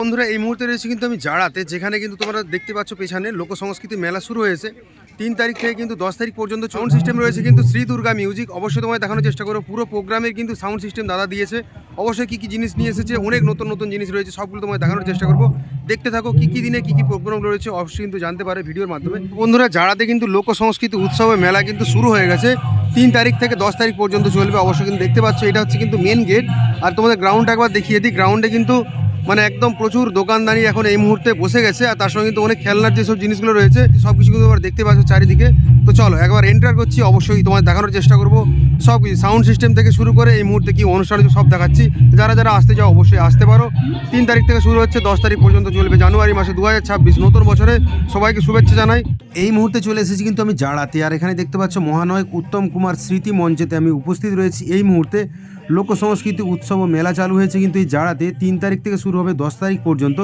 বন্ধুরা এই মুহূর্তে রয়েছে কিন্তু আমি জাড়াতে, যেখানে কিন্তু তোমরা দেখতে পাচ্ছ পেছনে লোক সংস্কৃতি মেলা শুরু হয়েছে 3 তারিখ থেকে কিন্তু 10 তারিখ পর্যন্ত। সাউন্ড সিস্টেম রয়েছে কিন্তু শ্রী দুর্গা মিউজিক। অবশ্যই তোমায় দেখানোর চেষ্টা করো পুরো প্রোগ্রামের কিন্তু সাউন্ড সিস্টেম দাদা দিয়েছে। অবশ্যই কী কী জিনিস নিয়ে এসেছে, অনেক নতুন নতুন জিনিস রয়েছে, সবগুলো তোমায় দেখানোর চেষ্টা করবো। দেখতে থাকো কী কী দিনে কী কী প্রোগ্রাম রয়েছে, অবশ্যই কিন্তু জানতে পারে ভিডিওর মাধ্যমে। বন্ধুরা জাড়াতে কিন্তু লোক সংস্কৃতি উৎসবের মেলা কিন্তু শুরু হয়ে গেছে, 3 তারিখ থেকে 10 তারিখ পর্যন্ত চলবে। অবশ্যই কিন্তু দেখতে পাচ্ছ এটা হচ্ছে কিন্তু মেন গেট। আর তোমাদের গ্রাউন্ড একবার দেখিয়ে দিই, গ্রাউন্ডে কিন্তু মানে একদম প্রচুর দোকানদানি এখন এই মুহূর্তে বসে গেছে। আর তার সঙ্গে কিন্তু অনেক খেলনার যেসব জিনিসগুলো রয়েছে সব কিছু কিন্তু তোমরা দেখতে পাচ্ছ চারিদিকে। তো চলো একবার এন্টার করছি, অবশ্যই তোমার দেখানোর চেষ্টা করবো সব কিছু, সাউন্ড সিস্টেম থেকে শুরু করে এই মুহূর্তে কি অনুষ্ঠান হচ্ছে সব দেখাচ্ছি। যারা যারা আসতে চাও অবশ্যই আসতে পারো। 3 তারিখ থেকে শুরু হচ্ছে, 10 তারিখ পর্যন্ত চলবে, জানুয়ারি মাসে 2026 নতুন বছরে। সবাইকে শুভেচ্ছা জানাই। এই মুহূর্তে চলে এসেছি কিন্তু আমি জাড়াতে, আর এখানে দেখতে পাচ্ছ মহানায়ক উত্তম কুমার স্মৃতি মঞ্চেতে আমি উপস্থিত রয়েছি। এই মুহূর্তে লোক সংস্কৃতি উৎসব ও মেলা চালু হয়েছে কিন্তু এই জাড়াতে, 3 তারিখ থেকে শুরু হবে 10 তারিখ পর্যন্ত।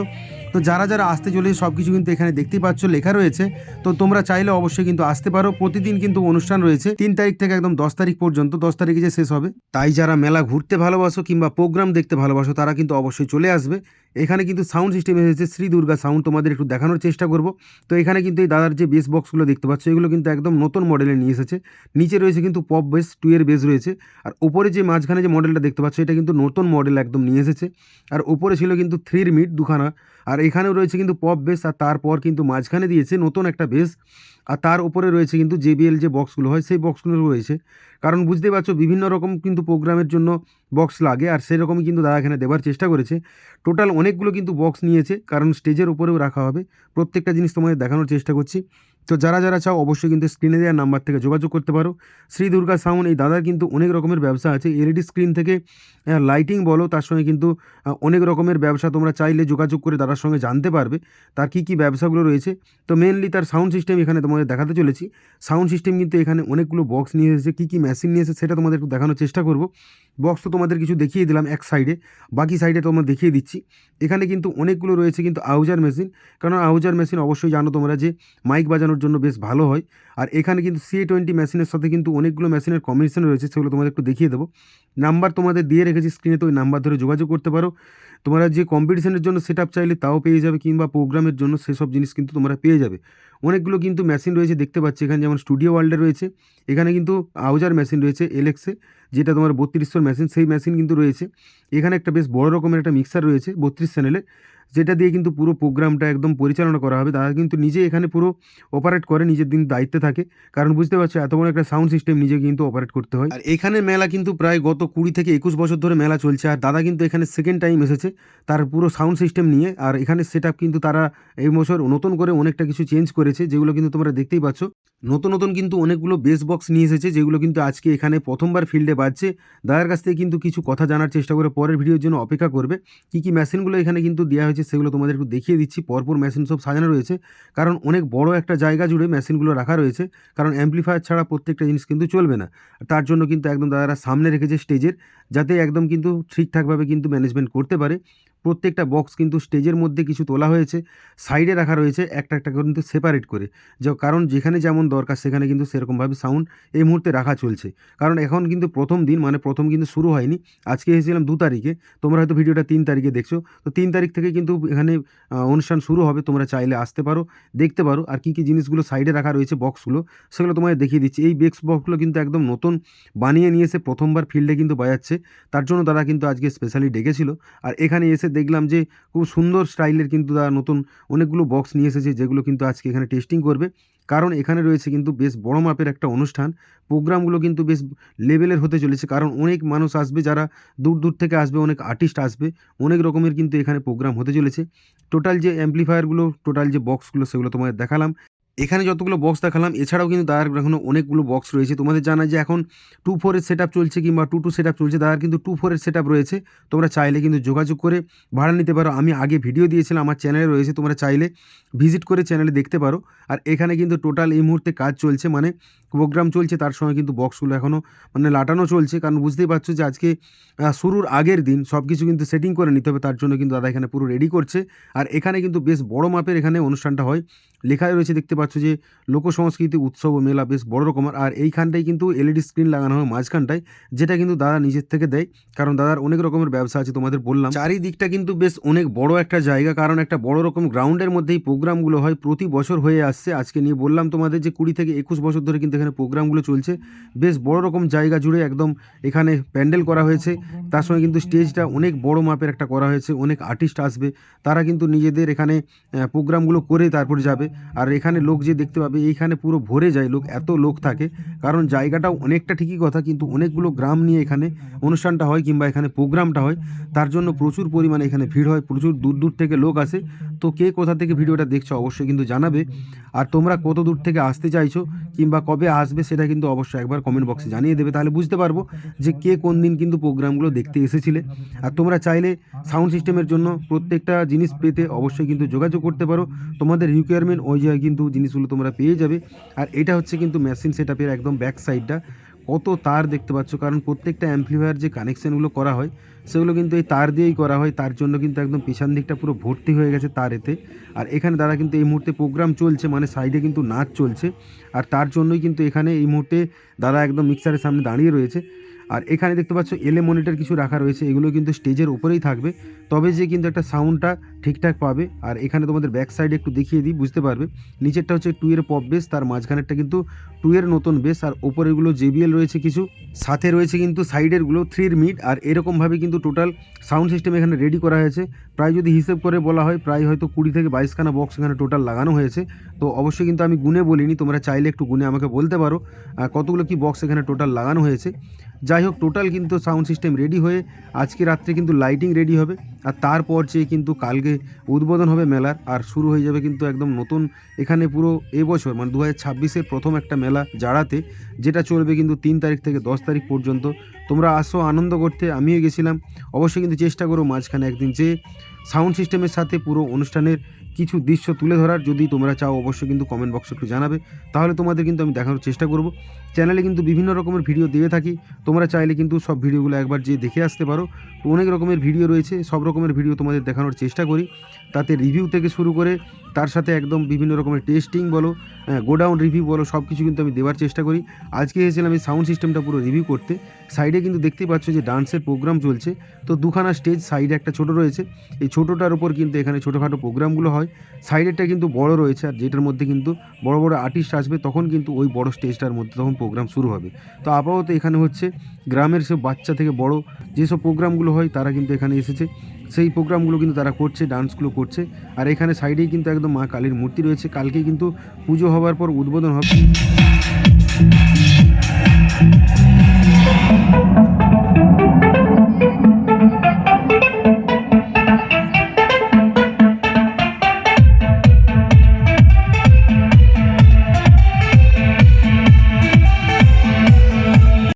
তো যারা যারা আসতে চলে সব কিছু কিন্তু এখানে দেখতেই পাচ্ছ লেখা রয়েছে। তো তোমরা চাইলে অবশ্যই কিন্তু আসতে পারো। প্রতিদিন কিন্তু অনুষ্ঠান রয়েছে 3 তারিখ থেকে একদম 10 তারিখ পর্যন্ত, 10 তারিখে যে শেষ হবে। তাই যারা মেলা ঘুরতে ভালোবাসো কিংবা প্রোগ্রাম দেখতে ভালোবাসো তারা কিন্তু অবশ্যই চলে আসবে। এখানে কিন্তু সাউন্ড সিস্টেম এসেছে শ্রী দুর্গা সাউন্ড, তোমাদের একটু দেখানোর চেষ্টা করব। তো এখানে কিন্তু এই দাদার যে বেস বক্সগুলো দেখতে পাচ্ছ এগুলো কিন্তু একদম নতুন মডেলে নিয়ে এসেছে। নিচে রয়েছে কিন্তু পপ বেস 2 এর বেস রয়েছে, আর উপরে যে মাঝখানে যে মডেলটা দেখতে পাচ্ছ এটা কিন্তু নতুন মডেল একদম নিয়ে এসেছে। আর উপরে ছিল কিন্তু 3 এর মিড দুখানা, আর এখানেও রয়েছে কিন্তু পপ বেস, আর তারপর কিন্তু মাঝখানে দিয়েছে নতুন একটা বেস। আর তার উপরে রয়েছে কিন্তু JBL যে বক্সগুলো হয় সেই বক্সগুলো রয়েছে। কারণ বুঝতেই পারছো বিভিন্ন রকম কিন্তু প্রোগ্রামের জন্য বক্স লাগে, আর সেরকমই কিন্তু দাদা এখানে দেওয়ার চেষ্টা করেছে। টোটাল অনেকগুলো কিন্তু বক্স নিয়েছে, কারণ স্টেজের উপরেও রাখা হবে। প্রত্যেকটা জিনিস তোমাদের দেখানোর চেষ্টা করছি। তো যারা যারা চাও অবশ্যই কিন্তু স্ক্রিনে দেওয়ার নাম্বার থেকে যোগাযোগ করতে পারো। শ্রী দুর্গা সাউন্ড, এই দাদার কিন্তু অনেক রকমের ব্যবসা আছে, LED স্ক্রিন থেকে লাইটিং বলো, তার সঙ্গে কিন্তু অনেক রকমের ব্যবসা তোমরা চাইলে যোগাযোগ করে দাদার সঙ্গে জানতে পারবে তার কী কী ব্যবসাগুলো রয়েছে। তো মেনলি তার সাউন্ড সিস্টেম এখানে তোমাদের দেখাতে চলেছি। সাউন্ড সিস্টেম কিন্তু এখানে অনেকগুলো বক্স নিয়ে এসেছে, কী কী মেশিন নিয়ে এসেছে সেটা তোমাদের একটু দেখানোর চেষ্টা করব। বক্স তো তোমাদের কিছু দেখিয়ে দিলাম এক সাইডে, বাকি সাইডে তোমার দেখিয়ে দিচ্ছি। এখানে কিন্তু অনেকগুলো রয়েছে কিন্তু আউজার মেশিন, কারণ আউজার মেশিন অবশ্যই জানো তোমরা যে মাইক বাজানোর জন্য বেশ ভালো হয়। আর এখানে কিন্তু CA20 মেশিনের সাথে কিন্তু অনেকগুলো মেশিনের কম্বিনেশন রয়েছে, সেগুলো তোমাদের একটু দেখিয়ে দেবো। নাম্বার তোমাদের দিয়ে রেখেছি স্ক্রিনে, তো ওই নাম্বার ধরে যোগাযোগ করতে পারো। তোমরা যে কম্পিটিশনের জন্য সেট আপ চাইলে তাও পেয়ে যাবে, কিংবা প্রোগ্রামের জন্য সেসব জিনিস কিন্তু তোমরা পেয়ে যাবে। অনেকগুলো কিন্তু মেশিন রয়েছে দেখতে পাচ্ছি এখানে, যেমন স্টুডিও ওয়ার্ল্ডে রয়েছে। এখানে কিন্তু আউজার মেশিন রয়েছে এলেক্সে, যেটা তোমার 3200 মেশিন, সেই মেশিন কিন্তু রয়েছে। এখানে একটা বেশ বড় রকমের একটা মিক্সার রয়েছে 32 চ্যানেলে, যেটা দিয়ে কিন্তু পুরো প্রোগ্রামটা একদম পরিচালনা করা হবে। তারা কিন্তু নিজে এখানে পুরো অপারেট করে, নিজের দিন দায়িত্বে থাকে, কারণ বুঝতে পারছো এত বড় একটা সাউন্ড সিস্টেম নিজে কিন্তু অপারেট করতে হয়। আর এখানে মেলা কিন্তু প্রায় গত 20 থেকে 21 বছর ধরে মেলা চলছে, আর দাদা কিন্তু এখানে সেকেন্ড টাইম এসেছে তার পুরো সাউন্ড সিস্টেম নিয়ে। আর এখানে সেট আপ কিন্তু তারা এই বছর নতুন করে অনেকটা কিছু চেঞ্জ করেছে, যেগুলো কিন্তু তোমরা দেখতেই পাচ্ছ। নতুন নতুন কিন্তু অনেকগুলো বেস বক্স নিয়ে এসেছে, যেগুলো কিন্তু আজকে এখানে প্রথমবার ফিল্ডে বাজছে। দাদার কাছ থেকে কিন্তু কিছু কথা জানার চেষ্টা করে পরের ভিডিওর জন্য অপেক্ষা করবে। কী কী মেশিনগুলো এখানে কিন্তু দেওয়া হয়েছে সেগুলো তোমাদের একটু দেখিয়ে দিচ্ছি। পরপর মেশিন সব সাজানো রয়েছে, কারণ অনেক বড় একটা জায়গা জুড়ে মেশিনগুলো রাখা রয়েছে, কারণ অ্যাম্প্লিফায়ার ছাড়া প্রত্যেকটা জিনিস কিন্তু চলবে না। তার জন্য কিন্তু একদম দাদারা সামনে রেখেছে স্টেজের, যাতে একদম কিন্তু ঠিকঠাকভাবে কিন্তু ম্যানেজমেন্ট করতে পারে। প্রত্যেকটা বক্স কিন্তু স্টেজের মধ্যে কিছু তোলা হয়েছে, সাইডে রাখা রয়েছে একটা একটা করে কিন্তু সেপারেট করে, যে কারণ যেখানে যেমন দরকার সেখানে কিন্তু সেরকমভাবে সাউন্ড এই মুহূর্তে রাখা চলছে। কারণ এখন কিন্তু প্রথম দিন, মানে প্রথম কিন্তু শুরু হয়নি। আজকে এসেছিলাম 2 তারিখে, তোমরা হয়তো ভিডিওটা 3 তারিখে দেখছো। তো 3 তারিখ থেকে কিন্তু এখানে অনুষ্ঠান শুরু হবে, তোমরা চাইলে আসতে পারো, দেখতে পারো। আর কী কী জিনিসগুলো সাইডে রাখা রয়েছে বক্সগুলো সেগুলো তোমাদের দেখিয়ে দিচ্ছি। এই বক্সগুলো কিন্তু একদম নতুন বানিয়ে নিয়ে এসে প্রথমবার ফিল্ডে কিন্তু বাজাচ্ছে, তার জন্য তারা কিন্তু আজকে স্পেশালি ডেকেছিল। আর এখানে এসে দেখলাম যে খুব সুন্দর স্টাইলের কিন্তু তারা নতুন অনেকগুলো বক্স নিয়ে এসেছে, যেগুলো কিন্তু আজকে এখানে টেস্টিং করবে। কারণ এখানে রয়েছে কিন্তু বেশ বড় মাপের একটা অনুষ্ঠান, প্রোগ্রামগুলো কিন্তু বেশ লেভেলের হতে চলেছে, কারণ অনেক মানুষ আসবে, যারা দূর দূর থেকে আসবে, অনেক আর্টিস্ট আসবে, অনেক রকমের কিন্তু এখানে প্রোগ্রাম হতে চলেছে। টোটাল যে অ্যাম্প্লিফায়ারগুলো, টোটাল যে বক্সগুলো সেগুলো তোমাদের দেখালাম। এখানে যতগুলো বক্স দেখালাম, এছাড়াও কিন্তু দাদার এখনও অনেকগুলো বক্স রয়েছে। তোমাদের জানা যে এখন 2-4 এর সেট আপ চলছে, কিংবা 2-2 সেট আপ চলছে, দাদার কিন্তু 2-4 এর সেট আপ রয়েছে। তোমরা চাইলে কিন্তু যোগাযোগ করে ভাড়া নিতে পারো। আমি আগে ভিডিও দিয়েছিলাম, আমার চ্যানেলে রয়েছে, তোমরা চাইলে ভিজিট করে চ্যানেলে দেখতে পারো। আর এখানে কিন্তু টোটাল এই মুহূর্তে কাজ চলছে, মানে প্রোগ্রাম চলছে, তার সঙ্গে কিন্তু বক্সগুলো এখনও মানে লাটানো চলছে। কারণ বুঝতেই পারছো যে আজকে শুরুর আগের দিন সব কিছু কিন্তু সেটিং করে নিতে হবে, তার জন্য কিন্তু দাদা এখানে পুরো রেডি করছে। আর এখানে কিন্তু বেশ বড় মাপের এখানে অনুষ্ঠানটা হয়, লেখাই রয়েছে দেখতে পাচ্ছ যে লোক সংস্কৃতি উৎসব ও মেলা বেশ বড় রকমের। আর এইখানটায় কিন্তু এলইডি স্ক্রিন লাগানো হয় মাঝখানটায়, যেটা কিন্তু দাদা নিজের থেকে দেয়, কারণ দাদার অনেক রকমের ব্যবসা আছে তোমাদের বললাম। চারিদিকটা কিন্তু বেশ অনেক বড় একটা জায়গা, কারণ একটা বড় রকম গ্রাউন্ডের মধ্যেই প্রোগ্রামগুলো হয়, প্রতি বছর হয়ে আসছে। আজকে নিয়ে বললাম তোমাদের যে 20 থেকে 21 বছর ধরে কিন্তু এখানে প্রোগ্রামগুলো চলছে। বেশ বড় রকম জায়গা জুড়ে একদম এখানে প্যান্ডেল করা হয়েছে, তার সঙ্গে কিন্তু স্টেজটা অনেক বড় মাপের একটা করা হয়েছে। অনেক আর্টিস্ট আসবে, তারা কিন্তু নিজেদের এখানে প্রোগ্রামগুলো করে তারপর যাবে। আর এখানে লোক যে দেখতে পাবে এইখানে পুরো ভরে যায় লোক, এত লোক থাকে, কারণ জায়গাটাও অনেকটা ঠিকই কথা, কিন্তু অনেকগুলো গ্রাম নিয়ে এখানে অনুষ্ঠানটা হয় কিংবা এখানে প্রোগ্রামটা হয়, তার জন্য প্রচুর পরিমাণে এখানে ভিড় হয়, প্রচুর দূর দূর থেকে লোক আসে। তো কে কোথা থেকে ভিডিওটা দেখছো অবশ্যই কিন্তু জানাবে, আর তোমরা কত দূর থেকে আসতে চাইছো কিংবা কবে আসবে সেটা কিন্তু অবশ্যই একবার কমেন্ট বক্সে জানিয়ে দেবে, তাহলে বুঝতে পারবো যে কে কোন দিন কিন্তু প্রোগ্রামগুলো দেখতে এসেছিলে। আর তোমরা চাইলে সাউন্ড সিস্টেমের জন্য প্রত্যেকটা জিনিস পেতে অবশ্যই কিন্তু যোগাযোগ করতে পারো, তোমাদের রিকোয়ারমেন্ট ওই জায়গায় কিন্তু জিনিসগুলো তোমরা পেয়ে যাবে। আর এটা হচ্ছে কিন্তু মেশিন সেটআপের একদম ব্যাক সাইডটা, কত তার দেখতে পাচ্ছ, কারণ প্রত্যেকটা অ্যাম্পলিফায়ার যে কানেকশানগুলো করা হয় সেগুলো কিন্তু এই তার দিয়েই করা হয়, তার জন্য কিন্তু একদম পেছন দিকটা পুরো ভর্তি হয়ে গেছে তার এতে। আর এখানে দাদা কিন্তু এই মুহূর্তে প্রোগ্রাম চলছে, মানে সাইডে কিন্তু নাচ চলছে, আর তার জন্যই কিন্তু এখানে এই মুহূর্তে দাদা একদম মিক্সারের সামনে দাঁড়িয়ে রয়েছে। আর এখানে দেখতে পাচ্ছ এলএ মনিটর কিছু রাখা রয়েছে, এগুলো কিন্তু স্টেজের উপরেই থাকবে, তবে যে কিন্তু একটা সাউন্ডটা ঠিকঠাক পাবে। আর এখানে তোমাদের ব্যাক সাইডে একটু দেখিয়ে দিই, বুঝতে পারবে। নিচেরটা হচ্ছে 2 এর পপ বেস, তার মাঝখানেরটা কিন্তু 2 এর নতুন বেস, আর ওপরেরগুলো জেবিএল রয়েছে কিছু, সাথে রয়েছে কিন্তু সাইডেরগুলো 3 এর মিড। আর এরকমভাবে কিন্তু টোটাল সাউন্ড সিস্টেম এখানে রেডি করা হয়েছে। প্রায় যদি হিসেব করে বলা হয় প্রায় হয়তো 20 থেকে 22খানা বক্স এখানে টোটাল লাগানো হয়েছে। তো অবশ্যই কিন্তু আমি গুনে বলিনি, তোমরা চাইলে একটু গুনে আমাকে বলতে পারো কতগুলো কি বক্স এখানে টোটাল লাগানো হয়েছে। যাই হোক, টোটাল কিন্তু সাউন্ড সিস্টেম রেডি হয়ে আজকে রাত্রে কিন্তু লাইটিং রেডি হবে, আর তারপর চেয়ে কিন্তু কালকে উদ্বোধন হবে মেলার, আর শুরু হয়ে যাবে কিন্তু একদম নতুন এখানে পুরো এবছর মানে 2026-এর প্রথম একটা মেলা জাড়াতে, যেটা চলবে কিন্তু 3 তারিখ থেকে 10 তারিখ পর্যন্ত। তোমরা আসো আনন্দ করতে, আমিও গেছিলাম। অবশ্যই কিন্তু চেষ্টা করো মাঝখানে একদিন যে সাউন্ড সিস্টেমের সাথে পুরো অনুষ্ঠানের কিছু দৃশ্য তুলে ধরার, যদি তোমরা চাও অবশ্যই কিন্তু কমেন্ট বক্সে একটু জানাবে, তাহলে তোমাদের কিন্তু আমি দেখানোর চেষ্টা করব। চ্যানেলে কিন্তু বিভিন্ন রকমের ভিডিও দিয়ে থাকি, তোমরা চাইলে কিন্তু সব ভিডিওগুলো একবার যে দেখে আসতে পারো। তো অনেক রকমের ভিডিও রয়েছে, সব রকমের ভিডিও তোমাদের দেখানোর চেষ্টা করি, তাতে রিভিউ থেকে শুরু করে তার সাথে একদম বিভিন্ন রকমের টেস্টিং বলো, গোডাউন রিভিউ বলো, সব কিছু কিন্তু আমি দেওয়ার চেষ্টা করি। আজকে এসেছিলাম আমি সাউন্ড সিস্টেমটা পুরো রিভিউ করতে। সাইডে কিন্তু দেখতেই পাচ্ছ যে ডান্সের প্রোগ্রাম চলছে, তো দুখানা স্টেজ, সাইডে একটা ছোট রয়েছে, এই ছোটোটার উপর কিন্তু এখানে ছোটোখাটো প্রোগ্রামগুলো হয়। সাইডেরটা কিন্তু বড় রয়েছে, আর যেটার মধ্যে কিন্তু বড় বড় আর্টিস্ট আসবে, তখন কিন্তু ওই বড় স্টেজটার মধ্যে তখন প্রোগ্রাম শুরু হবে। তো আপাতত এখানে হচ্ছে গ্রামের সব বাচ্চা থেকে বড় যেসব প্রোগ্রামগুলো হয় তারা কিন্তু এখানে এসেছে, সেই প্রোগ্রামগুলো কিন্তু তারা করছে, ডান্সগুলো করছে। আর এখানে সাইডেই কিন্তু একদম মা কালীর মূর্তি রয়েছে, কালকেই কিন্তু পুজো হওয়ার পর উদ্বোধন হবে।